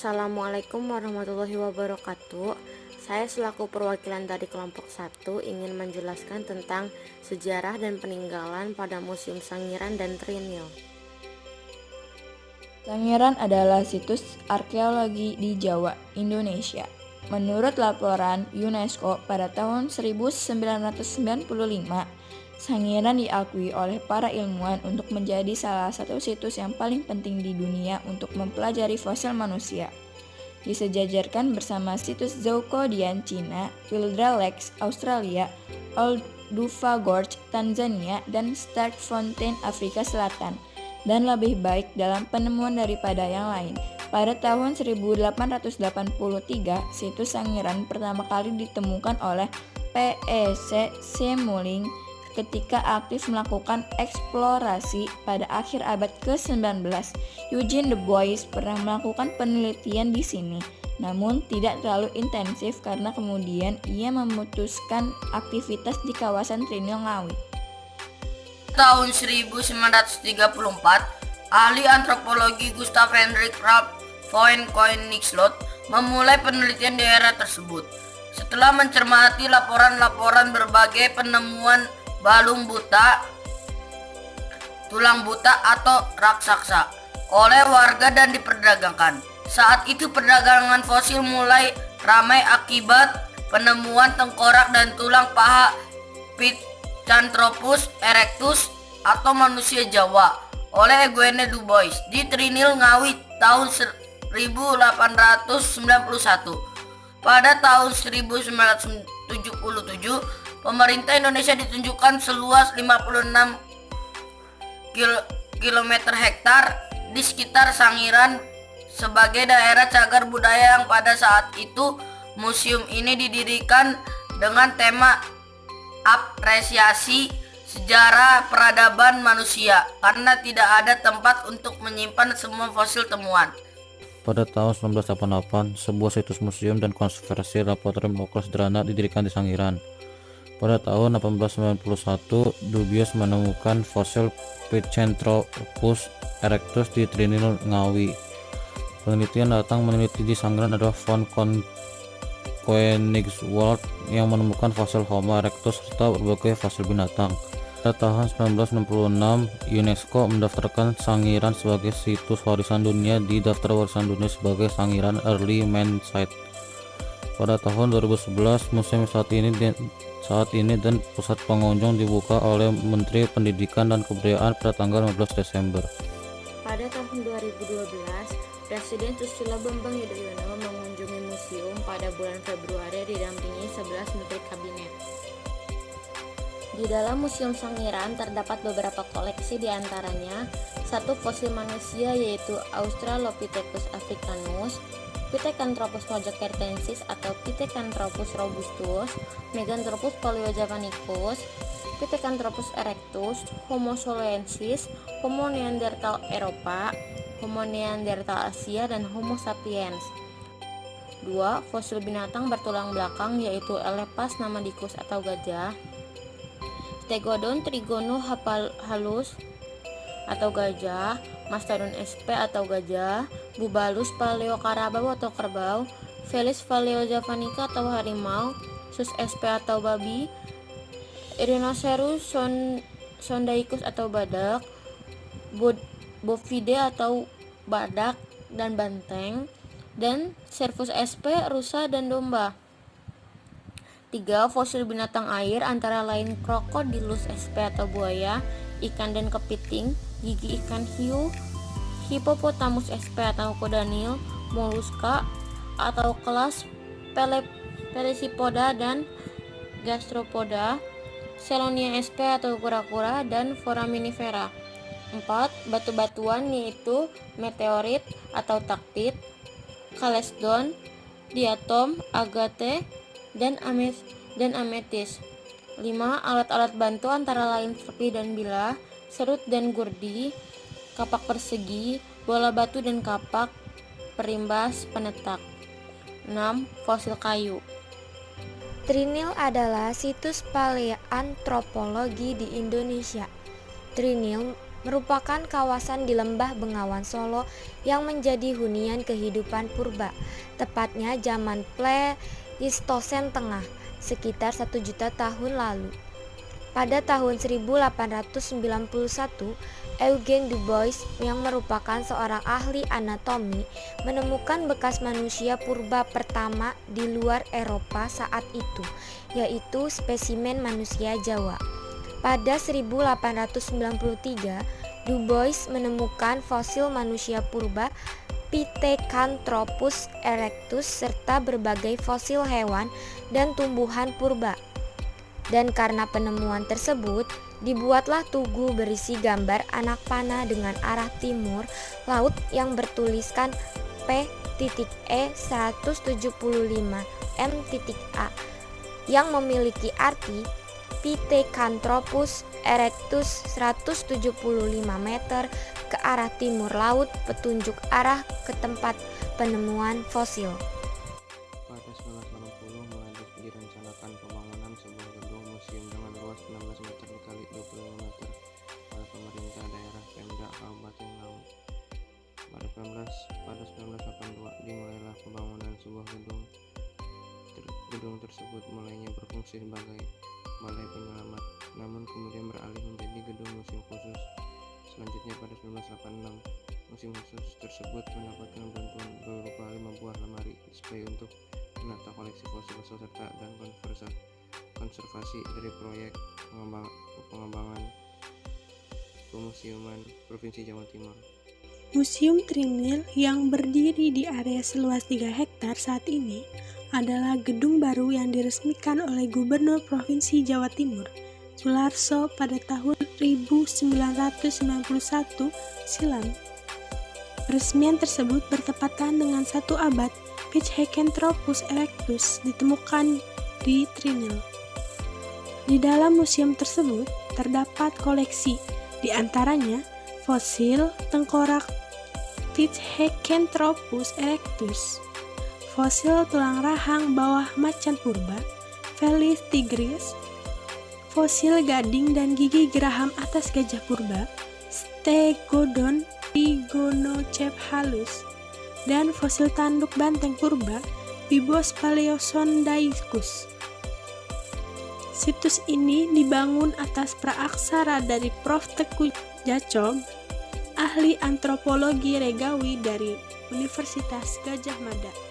Assalamualaikum warahmatullahi wabarakatuh. Saya selaku perwakilan dari kelompok 1 ingin menjelaskan tentang sejarah dan peninggalan pada Museum Sangiran dan Trinil. Sangiran adalah situs arkeologi di Jawa, Indonesia. Menurut laporan UNESCO pada tahun 1995, Sangiran diakui oleh para ilmuwan untuk menjadi salah satu situs yang paling penting di dunia untuk mempelajari fosil manusia. Disejajarkan bersama situs Zhoukoudian Cina, Wildra Lakes Australia, Old Dufa Gorge Tanzania, dan Sterkfontein Afrika Selatan, dan lebih baik dalam penemuan daripada yang lain. Pada tahun 1883, situs Sangiran pertama kali ditemukan oleh P.E.C. Semuling ketika aktif melakukan eksplorasi pada akhir abad ke-19. Eugene Du Bois pernah melakukan penelitian di sini, namun tidak terlalu intensif karena kemudian ia memutuskan aktivitas di kawasan Trinil Ngawi. Tahun 1934, ahli antropologi Gustav Hendrik Ralph von Koenigsloot memulai penelitian di daerah tersebut. Setelah mencermati laporan-laporan berbagai penemuan balung buta, tulang buta atau raksasa oleh warga dan diperdagangkan. Saat itu perdagangan fosil mulai ramai akibat penemuan tengkorak dan tulang paha Pithecanthropus erectus atau manusia Jawa oleh Eugene Du Bois di Trinil Ngawi tahun 1891. Pada tahun 1977, pemerintah Indonesia ditunjukkan seluas 56 km hektar di sekitar Sangiran sebagai daerah cagar budaya yang pada saat itu museum ini didirikan dengan tema apresiasi sejarah peradaban manusia karena tidak ada tempat untuk menyimpan semua fosil temuan. Pada tahun 1988, sebuah situs museum dan konservasi laboratorium lokal sederhana didirikan di Sangiran. Pada tahun 1891, Dubius menemukan fosil Pithecanthropus erectus di Trinil Ngawi. Peneliti yang datang meneliti di Sangiran adalah von Koenigswald yang menemukan fosil Homo erectus serta berbagai fosil binatang. Pada tahun 1966, UNESCO mendaftarkan Sangiran sebagai situs warisan dunia di Daftar Warisan Dunia sebagai Sangiran Early Man Site. Pada tahun 2011, museum saat ini dan pusat pengunjung dibuka oleh Menteri Pendidikan dan Kebudayaan pada tanggal 15 Desember. Pada tahun 2012, Presiden Susilo Bambang Yudhoyono mengunjungi museum pada bulan Februari didampingi 11 Menteri Kabinet. Di dalam Museum Sangiran terdapat beberapa koleksi, diantaranya satu fosil manusia yaitu Australopithecus africanus, Pithecanthropus mojokertensis atau Pithecanthropus robustus, Meganthropus paleojavanicus, Pithecanthropus erectus, Homo soloensis, Homo neanderthal Eropa, Homo neanderthal Asia, dan Homo sapiens. 2. Fosil binatang bertulang belakang yaitu Elephas namadicus atau gajah, Stegodon trigonohalus atau gajah, Mastodon sp atau gajah, Bubalus paleocarabau atau kerbau, Felis paleojavanica atau harimau, Sus sp atau babi, Rhinoceros sondaicus atau badak, Bovide atau badak dan banteng, dan Cervus sp rusa dan domba. 3. Fosil binatang air antara lain Crocodylus sp atau buaya, ikan dan kepiting, gigi ikan hiu, Hippopotamus sp atau kuda Nil, moluska atau kelas Pelecypoda dan Gastropoda, Selonia sp atau kura-kura, dan Foraminifera. 4. Batu-batuan yaitu meteorit atau taktit, Chalcedon, diatom, agate, dan ametis. 5. Alat-alat bantu antara lain serpi dan bilah, serut dan gurdi, kapak persegi, bola batu dan kapak, perimbas, penetak. 6. Fosil kayu. Trinil adalah situs paleoantropologi di Indonesia. Trinil merupakan kawasan di Lembah Bengawan Solo yang menjadi hunian kehidupan purba, tepatnya zaman Pleistosen Tengah, sekitar 1 juta tahun lalu. Pada tahun 1891, Eugene Du Bois yang merupakan seorang ahli anatomi menemukan bekas manusia purba pertama di luar Eropa saat itu, yaitu spesimen manusia Jawa. Pada 1893, Du Bois menemukan fosil manusia purba Pithecanthropus erectus serta berbagai fosil hewan dan tumbuhan purba. Dan karena penemuan tersebut, dibuatlah tugu berisi gambar anak panah dengan arah timur laut yang bertuliskan P.E 175 M.A yang memiliki arti Pithecanthropus erectus 175 meter ke arah timur laut, petunjuk arah ke tempat penemuan fosil. Pada 1980 mulai direncanakan pembangunan sebuah gedung museum dengan luas 16 meter dikali 25 meter oleh pemerintah daerah Pemda Kabupaten Ngawi. Pada 1982 dimulailah pembangunan sebuah gedung. Gedung tersebut mulainya berfungsi sebagai balai penyelamat, namun kemudian beralih menjadi gedung museum khusus. Selanjutnya pada 1986, museum khusus tersebut mendapatkan bantuan berupa 5 buah lemari display untuk menata koleksi fosil serta dan konservasi dari proyek pengembangan Pemusiuman Provinsi Jawa Timur. Museum Trinil yang berdiri di area seluas 3 hektar saat ini adalah gedung baru yang diresmikan oleh Gubernur Provinsi Jawa Timur, Sularso pada tahun 1991 silam. Peresmian tersebut bertepatan dengan 1 abad Pithecanthropus erectus ditemukan di Trinil. Di dalam museum tersebut terdapat koleksi, di antaranya fosil tengkorak Pithecanthropus erectus, fosil tulang rahang bawah macan purba Felis tigris, fosil gading dan gigi geraham atas gajah purba Stegodon Trigonocephalus, dan fosil tanduk banteng purba Bibos paleosondaicus. Situs ini dibangun atas praaksara dari Prof. Teguh Jacog, ahli antropologi Regawi dari Universitas Gadjah Mada.